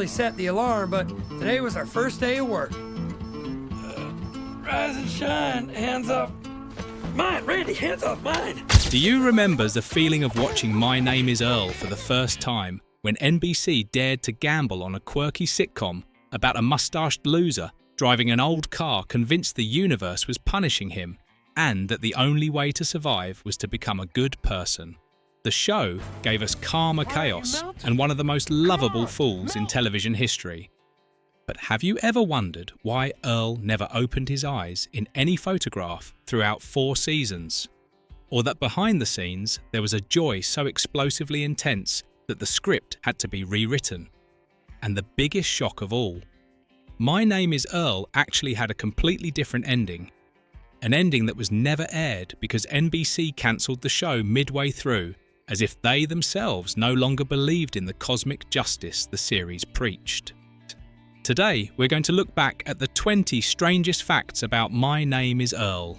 set the alarm, but today was our first day of work. Rise and shine, hands off mine, Randy, hands off mine. Do you remember the feeling of watching My Name Is Earl for the first time when NBC dared to gamble on a quirky sitcom about a mustached loser driving an old car convinced the universe was punishing him and that the only way to survive was to become a good person? The show gave us karma chaos and one of the most lovable fools in television history. But have you ever wondered why Earl never opened his eyes in any photograph throughout 4 seasons? Or that behind the scenes there was a joy so explosively intense that the script had to be rewritten? And the biggest shock of all, My Name Is Earl actually had a completely different ending. An ending that was never aired because NBC cancelled the show midway through, as if they themselves no longer believed in the cosmic justice the series preached. Today, we're going to look back at the 20 strangest facts about My Name Is Earl.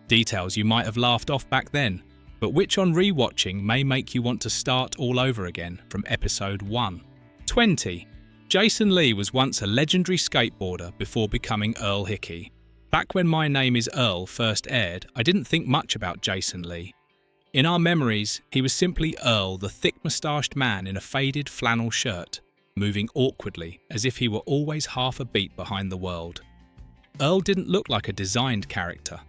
Details you might have laughed off back then, but which on rewatching may make you want to start all over again from episode 1. 20. Jason Lee was once a legendary skateboarder before becoming Earl Hickey. Back when My Name Is Earl first aired, I didn't think much about Jason Lee. In our memories, he was simply Earl, the thick-moustached man in a faded flannel shirt, moving awkwardly as if he were always half a beat behind the world. Earl didn't look like a designed character.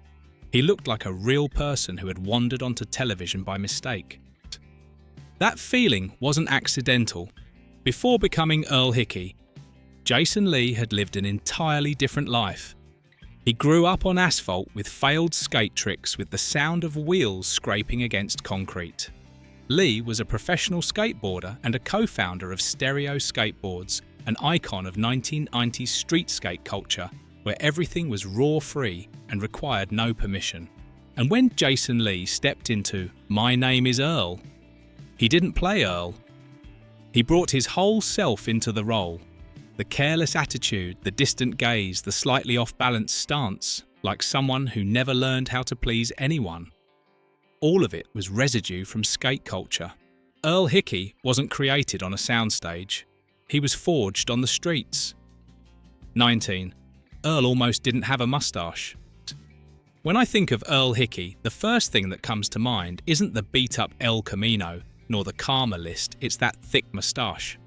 He looked like a real person who had wandered onto television by mistake. That feeling wasn't accidental. Before becoming Earl Hickey, Jason Lee had lived an entirely different life. He grew up on asphalt with failed skate tricks with the sound of wheels scraping against concrete. Lee was a professional skateboarder and a co-founder of Stereo Skateboards, an icon of 1990s street skate culture where everything was raw-free and required no permission. And when Jason Lee stepped into My Name Is Earl, he didn't play Earl. He brought his whole self into the role. The careless attitude, the distant gaze, the slightly off-balance stance, like someone who never learned how to please anyone. All of it was residue from skate culture. Earl Hickey wasn't created on a soundstage. He was forged on the streets. 19. Earl almost didn't have a mustache. When I think of Earl Hickey, the first thing that comes to mind isn't the beat-up El Camino, nor the karma list, it's that thick mustache.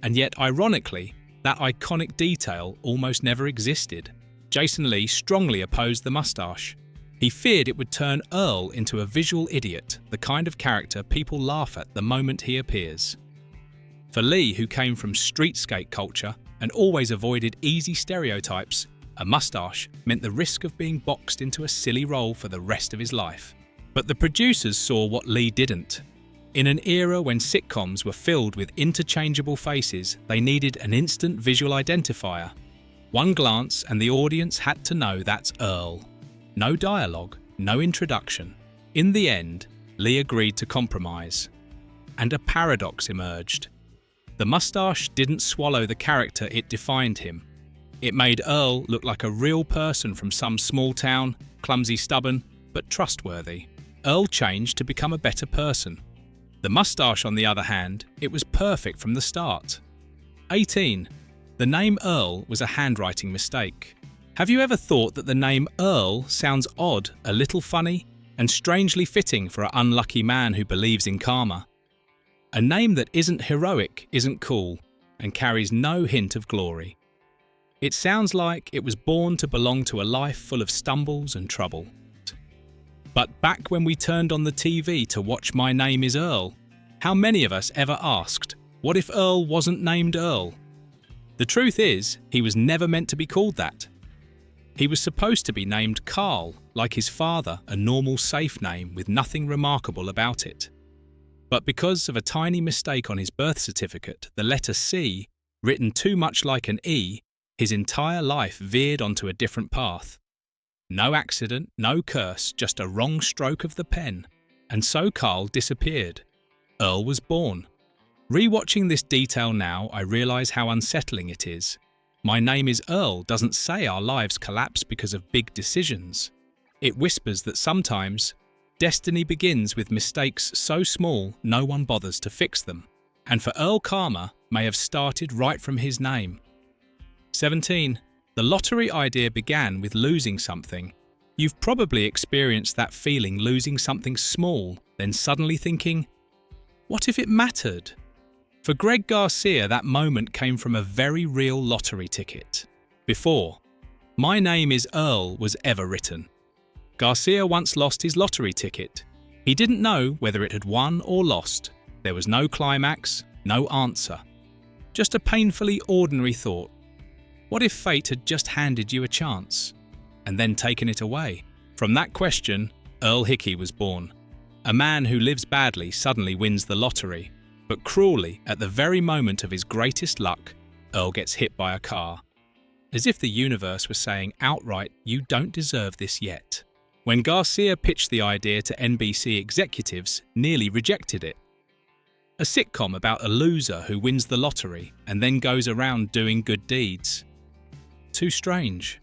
And yet, ironically, that iconic detail almost never existed. Jason Lee strongly opposed the mustache. He feared it would turn Earl into a visual idiot, the kind of character people laugh at the moment he appears. For Lee, who came from street skate culture and always avoided easy stereotypes, a mustache meant the risk of being boxed into a silly role for the rest of his life. But the producers saw what Lee didn't. In an era when sitcoms were filled with interchangeable faces, they needed an instant visual identifier. One glance and the audience had to know that's Earl. No dialogue, no introduction. In the end, Lee agreed to compromise. And a paradox emerged. The mustache didn't swallow the character it defined him. It made Earl look like a real person from some small town, clumsy, stubborn, but trustworthy. Earl changed to become a better person. The mustache, on the other hand, it was perfect from the start. 18. The name Earl was a handwriting mistake. Have you ever thought that the name Earl sounds odd, a little funny, and strangely fitting for an unlucky man who believes in karma? A name that isn't heroic isn't cool, and carries no hint of glory. It sounds like it was born to belong to a life full of stumbles and trouble. But back when we turned on the TV to watch My Name Is Earl, how many of us ever asked, what if Earl wasn't named Earl? The truth is, he was never meant to be called that. He was supposed to be named Carl, like his father, a normal, safe name with nothing remarkable about it. But because of a tiny mistake on his birth certificate, the letter C, written too much like an E, his entire life veered onto a different path. No accident, no curse, just a wrong stroke of the pen. And so Carl disappeared. Earl was born. Rewatching this detail now, I realise how unsettling it is. My Name Is Earl doesn't say our lives collapse because of big decisions. It whispers that sometimes destiny begins with mistakes so small no one bothers to fix them. And for Earl Karma, may have started right from his name. 17. The lottery idea began with losing something. You've probably experienced that feeling, losing something small, then suddenly thinking, what if it mattered? For Greg Garcia, that moment came from a very real lottery ticket. Before My Name Is Earl was ever written, Garcia once lost his lottery ticket. He didn't know whether it had won or lost. There was no climax, no answer. Just a painfully ordinary thought. What if fate had just handed you a chance and then taken it away? From that question, Earl Hickey was born. A man who lives badly suddenly wins the lottery, but cruelly, at the very moment of his greatest luck, Earl gets hit by a car. As if the universe was saying outright, you don't deserve this yet. When Garcia pitched the idea to NBC executives, nearly rejected it. A sitcom about a loser who wins the lottery and then goes around doing good deeds. Too strange.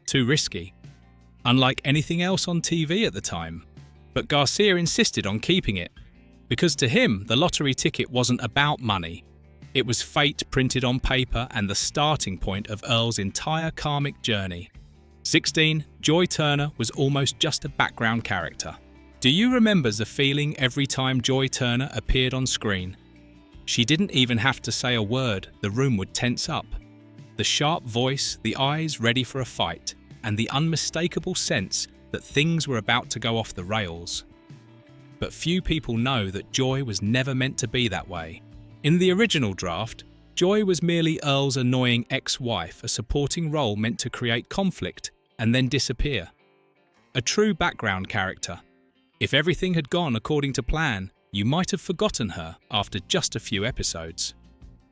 Too risky. Unlike anything else on TV at the time. But Garcia insisted on keeping it, because to him the lottery ticket wasn't about money. It was fate printed on paper and the starting point of Earl's entire karmic journey. 16. Joy Turner was almost just a background character. Do you remember the feeling every time Joy Turner appeared on screen? She didn't even have to say a word, the room would tense up. The sharp voice, the eyes ready for a fight, and the unmistakable sense that things were about to go off the rails. But few people know that Joy was never meant to be that way. In the original draft, Joy was merely Earl's annoying ex-wife, a supporting role meant to create conflict and then disappear. A true background character. If everything had gone according to plan, you might have forgotten her after just a few episodes.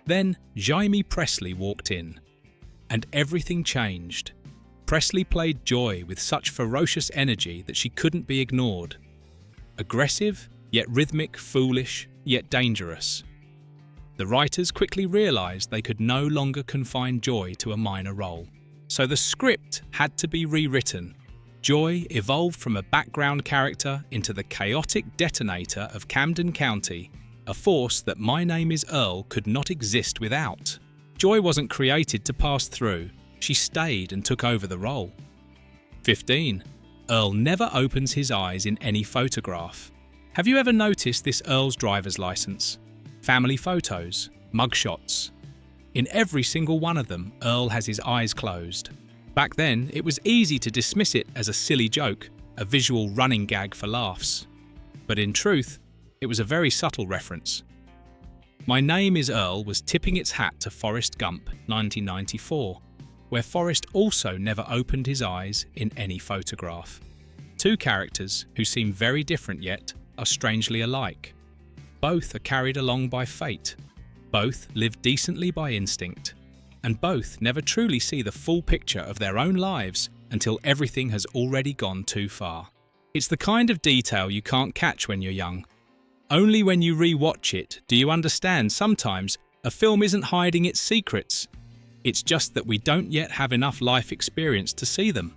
Then Jaime Pressly walked in, and everything changed. Pressly played Joy with such ferocious energy that she couldn't be ignored. Aggressive, yet rhythmic, foolish, yet dangerous. The writers quickly realised they could no longer confine Joy to a minor role. So the script had to be rewritten. Joy evolved from a background character into the chaotic detonator of Camden County, a force that My Name Is Earl could not exist without. Joy wasn't created to pass through, she stayed and took over the role. 15. Earl never opens his eyes in any photograph. Have you ever noticed this Earl's driver's license? Family photos, mugshots. In every single one of them, Earl has his eyes closed. Back then, it was easy to dismiss it as a silly joke, a visual running gag for laughs. But in truth, it was a very subtle reference. My Name Is Earl was tipping its hat to Forrest Gump, 1994, where Forrest also never opened his eyes in any photograph. Two characters who seem very different yet are strangely alike. Both are carried along by fate. Both live decently by instinct. And both never truly see the full picture of their own lives until everything has already gone too far. It's the kind of detail you can't catch when you're young. Only when you re-watch it do you understand sometimes a film isn't hiding its secrets. It's just that we don't yet have enough life experience to see them.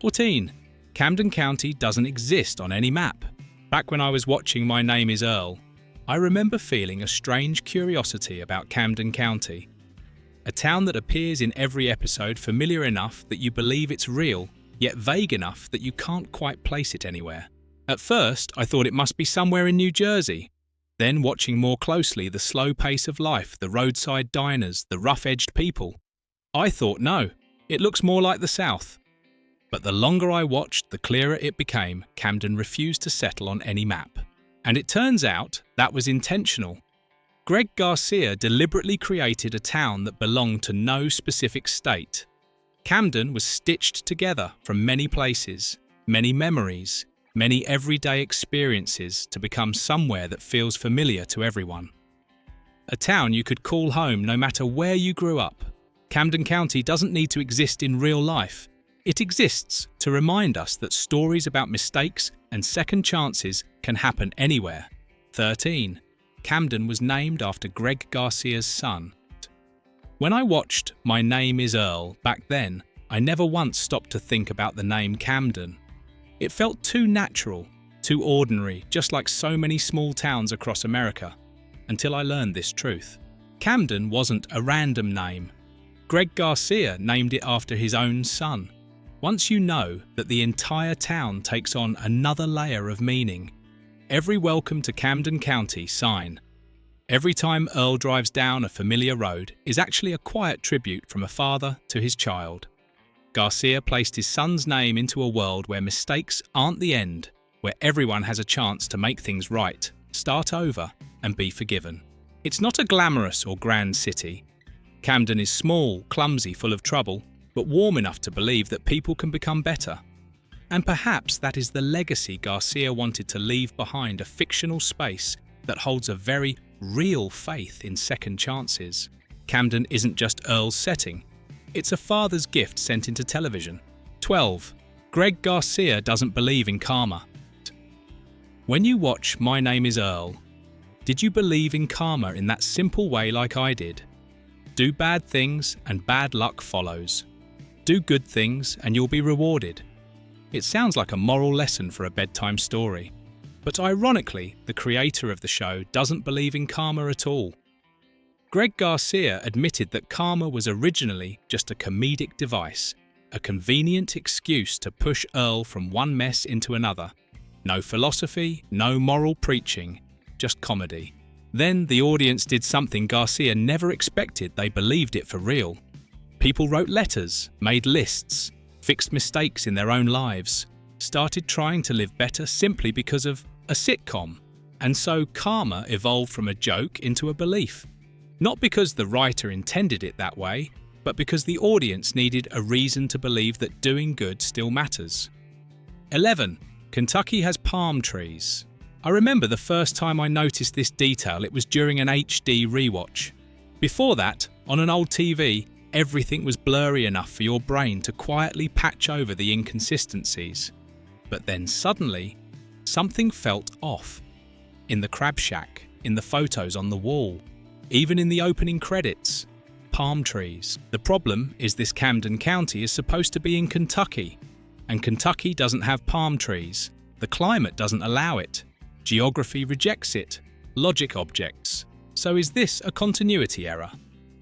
14. Camden County doesn't exist on any map. Back when I was watching My Name Is Earl, I remember feeling a strange curiosity about Camden County. A town that appears in every episode, familiar enough that you believe it's real, yet vague enough that you can't quite place it anywhere. At first, I thought it must be somewhere in New Jersey. Then, watching more closely the slow pace of life, the roadside diners, the rough-edged people, I thought no, it looks more like the South. But the longer I watched, the clearer it became Camden refused to settle on any map. And it turns out that was intentional. Greg Garcia deliberately created a town that belonged to no specific state. Camden was stitched together from many places, many memories, many everyday experiences to become somewhere that feels familiar to everyone. A town you could call home no matter where you grew up. Camden County doesn't need to exist in real life. It exists to remind us that stories about mistakes and second chances can happen anywhere. 13. Camden was named after Greg Garcia's son. When I watched My Name Is Earl back then, I never once stopped to think about the name Camden. It felt too natural, too ordinary, just like so many small towns across America, until I learned this truth. Camden wasn't a random name. Greg Garcia named it after his own son. Once you know that the entire town takes on another layer of meaning. Every Welcome to Camden County sign, every time Earl drives down a familiar road, is actually a quiet tribute from a father to his child. Garcia placed his son's name into a world where mistakes aren't the end, where everyone has a chance to make things right, start over, and be forgiven. It's not a glamorous or grand city. Camden is small, clumsy, full of trouble, but warm enough to believe that people can become better. And perhaps that is the legacy Garcia wanted to leave behind, a fictional space that holds a very real faith in second chances. Camden isn't just Earl's setting, it's a father's gift sent into television. 12. Greg Garcia doesn't believe in karma. When you watch My Name is Earl, did you believe in karma in that simple way like I did? Do bad things and bad luck follows. Do good things and you'll be rewarded. It sounds like a moral lesson for a bedtime story. But ironically, the creator of the show doesn't believe in karma at all. Greg Garcia admitted that karma was originally just a comedic device, a convenient excuse to push Earl from one mess into another. No philosophy, no moral preaching, just comedy. Then the audience did something Garcia never expected. They believed it for real. People wrote letters, made lists, fixed mistakes in their own lives, started trying to live better simply because of a sitcom. And so karma evolved from a joke into a belief. Not because the writer intended it that way, but because the audience needed a reason to believe that doing good still matters. 11. Kentucky has palm trees. I remember the first time I noticed this detail, it was during an HD rewatch. Before that, on an old TV, everything was blurry enough for your brain to quietly patch over the inconsistencies. But then suddenly, something felt off. In the crab shack, in the photos on the wall, even in the opening credits. Palm trees. The problem is this Camden County is supposed to be in Kentucky, and Kentucky doesn't have palm trees. The climate doesn't allow it. Geography rejects it. Logic objects. So is this a continuity error?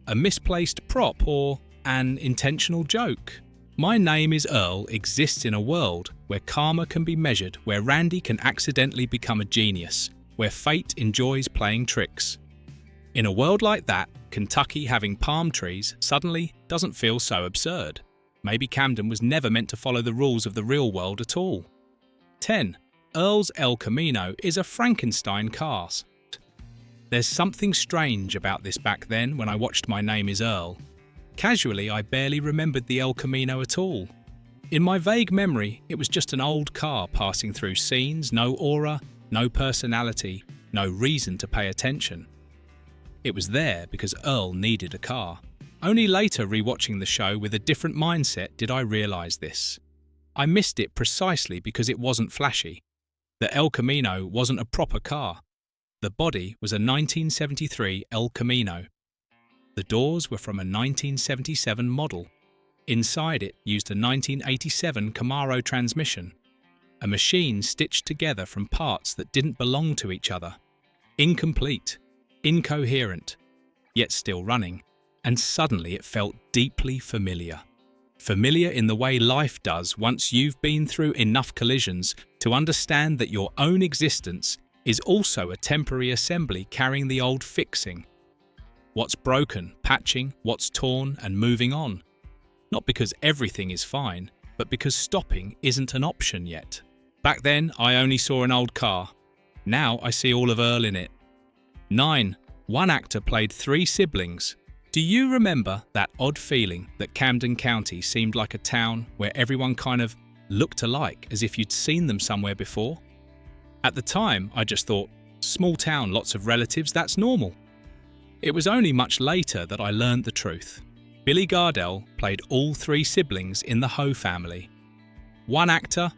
A misplaced prop or an intentional joke? My Name is Earl exists in a world where karma can be measured, where Randy can accidentally become a genius, where fate enjoys playing tricks. In a world like that, Kentucky having palm trees suddenly doesn't feel so absurd. Maybe Camden was never meant to follow the rules of the real world at all. 10. Earl's El Camino is a Frankenstein cast. There's something strange about this back then when I watched My Name is Earl. Casually, I barely remembered the El Camino at all. In my vague memory, it was just an old car passing through scenes, no aura, no personality, no reason to pay attention. It was there because Earl needed a car. Only later, rewatching the show with a different mindset, did I realise this. I missed it precisely because it wasn't flashy. The El Camino wasn't a proper car. The body was a 1973 El Camino. The doors were from a 1977 model. Inside it used a 1987 Camaro transmission, a machine stitched together from parts that didn't belong to each other. Incomplete, incoherent, yet still running, and suddenly it felt deeply familiar. Familiar in the way life does once you've been through enough collisions to understand that your own existence is also a temporary assembly carrying the old fixing. What's broken, patching, what's torn, and moving on. Not because everything is fine, but because stopping isn't an option yet. Back then, I only saw an old car. Now I see all of Earl in it. 9. One actor played 3 siblings. Do you remember that odd feeling that Camden County seemed like a town where everyone kind of looked alike, as if you'd seen them somewhere before? At the time, I just thought, small town, lots of relatives, that's normal. It was only much later that I learned the truth. Billy Gardell played all 3 siblings in the Ho family. One actor,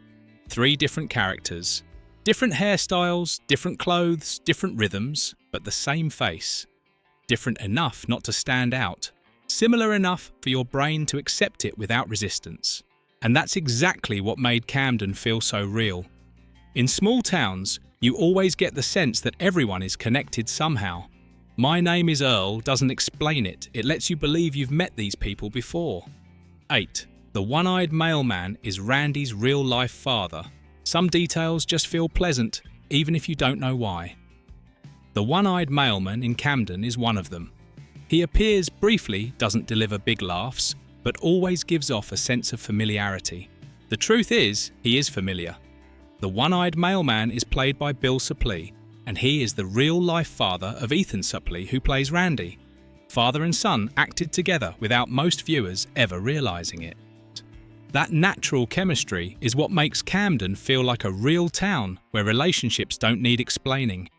3 different characters. Different hairstyles, different clothes, different rhythms, but the same face. Different enough not to stand out. Similar enough for your brain to accept it without resistance. And that's exactly what made Camden feel so real. In small towns, you always get the sense that everyone is connected somehow. My Name is Earl doesn't explain it, it lets you believe you've met these people before. 8. The one-eyed mailman is Randy's real-life father. Some details just feel pleasant, even if you don't know why. The one-eyed mailman in Camden is one of them. He appears briefly, doesn't deliver big laughs, but always gives off a sense of familiarity. The truth is, he is familiar. The one-eyed mailman is played by Bill Suplee, and he is the real-life father of Ethan Suplee, who plays Randy. Father and son acted together without most viewers ever realizing it. That natural chemistry is what makes Camden feel like a real town where relationships don't need explaining,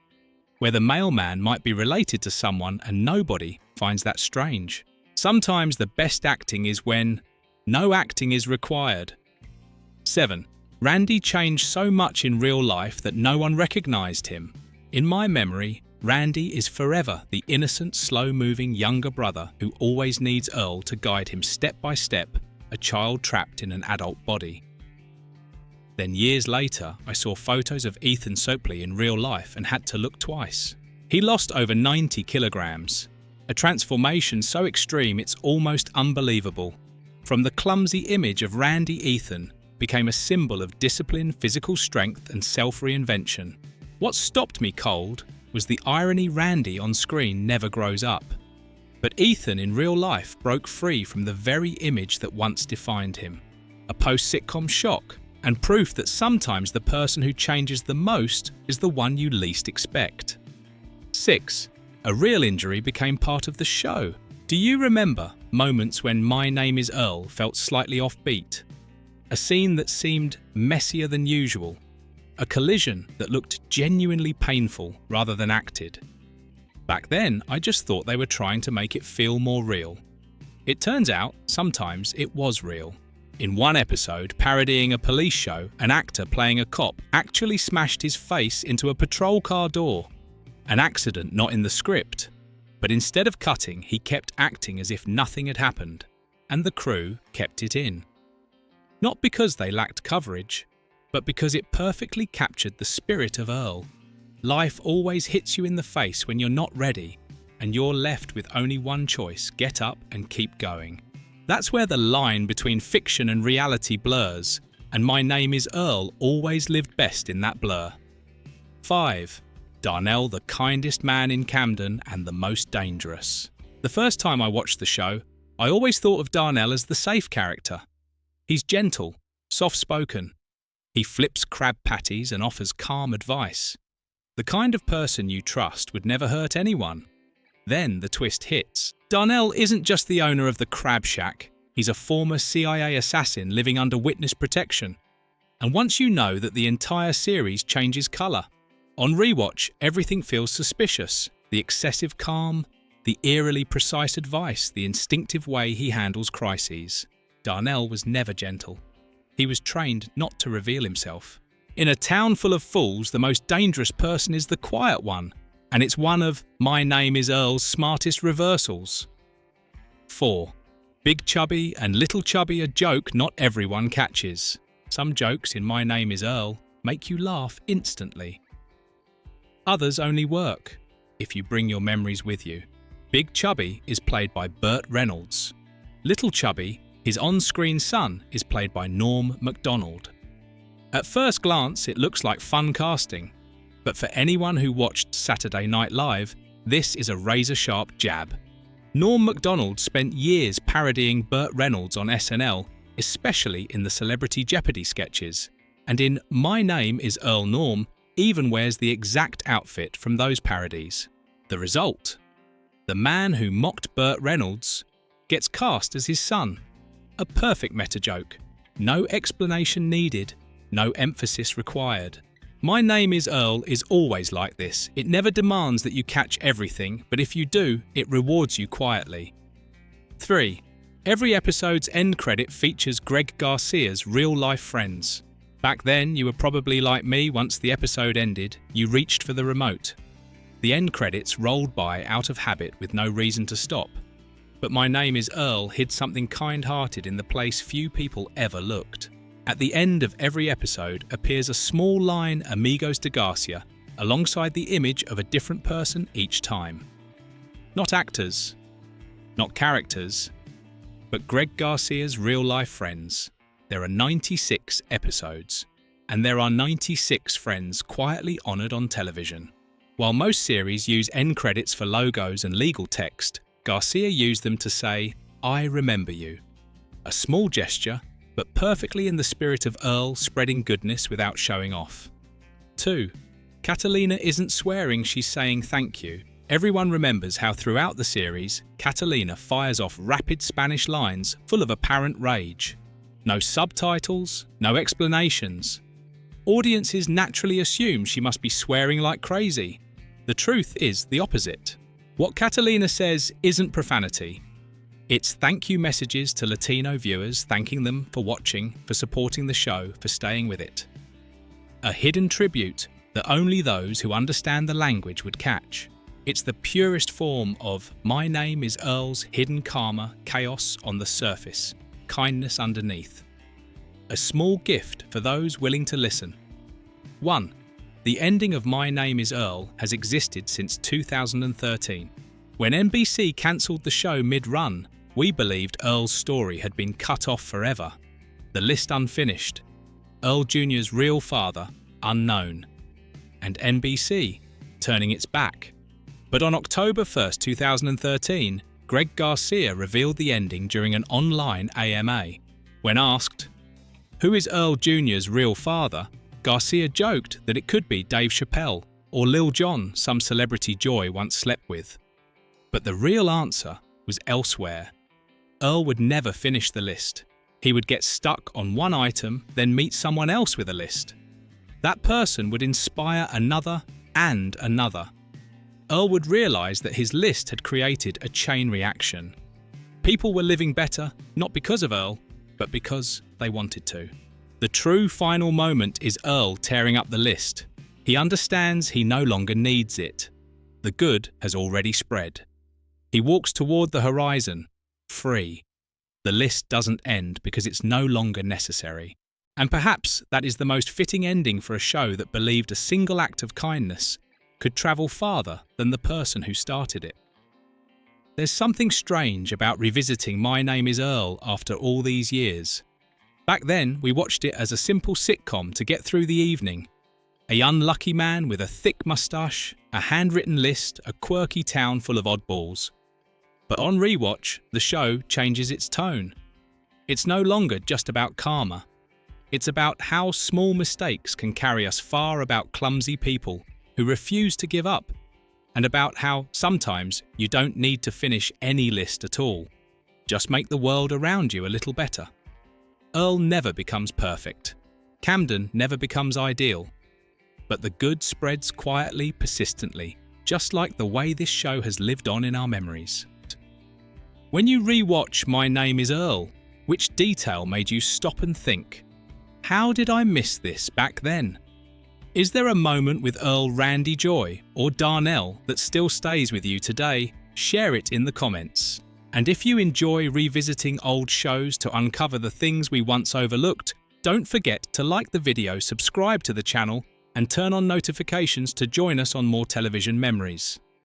where the mailman might be related to someone and nobody finds that strange. Sometimes the best acting is when no acting is required. 7. Randy changed so much in real life that no one recognized him. In my memory, Randy is forever the innocent, slow-moving younger brother who always needs Earl to guide him step by step, a child trapped in an adult body. Then years later, I saw photos of Ethan Suplee in real life and had to look twice. He lost over 90 kilograms, a transformation so extreme it's almost unbelievable. From the clumsy image of Randy, Ethan became a symbol of discipline, physical strength and self-reinvention. What stopped me cold was the irony Randy on screen never grows up. But Ethan in real life broke free from the very image that once defined him. A post-sitcom shock, and proof that sometimes the person who changes the most is the one you least expect. 6. A real injury became part of the show. Do you remember moments when My Name is Earl felt slightly offbeat? A scene that seemed messier than usual. A collision that looked genuinely painful rather than acted. Back then, I just thought they were trying to make it feel more real. It turns out, sometimes it was real. In one episode, parodying a police show, an actor playing a cop actually smashed his face into a patrol car door. An accident not in the script. But instead of cutting, he kept acting as if nothing had happened, and the crew kept it in. Not because they lacked coverage, but because it perfectly captured the spirit of Earl. Life always hits you in the face when you're not ready, and you're left with only one choice: get up and keep going. That's where the line between fiction and reality blurs, and My Name is Earl always lived best in that blur. 5. Darnell, the kindest man in Camden and the most dangerous. The first time I watched the show, I always thought of Darnell as the safe character. He's gentle, soft-spoken. He flips crab patties and offers calm advice. The kind of person you trust would never hurt anyone. Then the twist hits. Darnell isn't just the owner of the Crab Shack. He's a former CIA assassin living under witness protection. And once you know that the entire series changes colour. On rewatch, everything feels suspicious. The excessive calm, the eerily precise advice, the instinctive way he handles crises. Darnell was never gentle. He was trained not to reveal himself. In a town full of fools, the most dangerous person is the quiet one, and it's one of My Name is Earl's smartest reversals. 4. Big Chubby and Little Chubby, a joke not everyone catches. Some jokes in My Name is Earl make you laugh instantly. Others only work if you bring your memories with you. Big Chubby is played by Burt Reynolds. Little Chubby, his on-screen son, is played by Norm Macdonald. At first glance, it looks like fun casting, but for anyone who watched Saturday Night Live, this is a razor-sharp jab. Norm Macdonald spent years parodying Burt Reynolds on SNL, especially in the Celebrity Jeopardy sketches, and in My Name is Earl, Norm even wears the exact outfit from those parodies. The result? The man who mocked Burt Reynolds gets cast as his son. A perfect meta-joke. No explanation needed, no emphasis required. My Name is Earl is always like this. It never demands that you catch everything, but if you do, it rewards you quietly. 3. Every episode's end credit features Greg Garcia's real-life friends. Back then, you were probably like me. Once the episode ended, you reached for the remote. The end credits rolled by out of habit with no reason to stop. But My Name is Earl hid something kind-hearted in the place few people ever looked. At the end of every episode appears a small line Amigos de Garcia, alongside the image of a different person each time. Not actors, not characters, but Greg Garcia's real-life friends. There are 96 episodes, and there are 96 friends quietly honoured on television. While most series use end credits for logos and legal text, Garcia used them to say, "I remember you." A small gesture, but perfectly in the spirit of Earl spreading goodness without showing off. 2. Catalina isn't swearing, she's saying thank you. Everyone remembers how throughout the series, Catalina fires off rapid Spanish lines full of apparent rage. No subtitles, no explanations. Audiences naturally assume she must be swearing like crazy. The truth is the opposite. What Catalina says isn't profanity. It's thank you messages to Latino viewers, thanking them for watching, for supporting the show, for staying with it. A hidden tribute that only those who understand the language would catch. It's the purest form of My Name Is Earl's hidden karma, chaos on the surface, kindness underneath. A small gift for those willing to listen. 1. The ending of My Name Is Earl has existed since 2013. When NBC cancelled the show mid-run, we believed Earl's story had been cut off forever. The list unfinished. Earl Jr.'s real father, unknown. And NBC, turning its back. But on October 1st, 2013, Greg Garcia revealed the ending during an online AMA. When asked, "Who is Earl Jr.'s real father?" Garcia joked that it could be Dave Chappelle or Lil Jon, some celebrity Joy once slept with. But the real answer was elsewhere. Earl would never finish the list. He would get stuck on one item, then meet someone else with a list. That person would inspire another and another. Earl would realise that his list had created a chain reaction. People were living better, not because of Earl, but because they wanted to. The true final moment is Earl tearing up the list. He understands he no longer needs it. The good has already spread. He walks toward the horizon, free. The list doesn't end because it's no longer necessary. And perhaps that is the most fitting ending for a show that believed a single act of kindness could travel farther than the person who started it. There's something strange about revisiting My Name Is Earl after all these years. Back then, we watched it as a simple sitcom to get through the evening. A unlucky man with a thick moustache, a handwritten list, a quirky town full of oddballs. But on rewatch, the show changes its tone. It's no longer just about karma. It's about how small mistakes can carry us far, about clumsy people who refuse to give up, and about how sometimes you don't need to finish any list at all. Just make the world around you a little better. Earl never becomes perfect. Camden never becomes ideal. But the good spreads quietly, persistently, just like the way this show has lived on in our memories. When you re-watch My Name Is Earl, which detail made you stop and think, how did I miss this back then? Is there a moment with Earl Randy Joy or Darnell that still stays with you today? Share it in the comments. And if you enjoy revisiting old shows to uncover the things we once overlooked, don't forget to like the video, subscribe to the channel, and turn on notifications to join us on more television memories.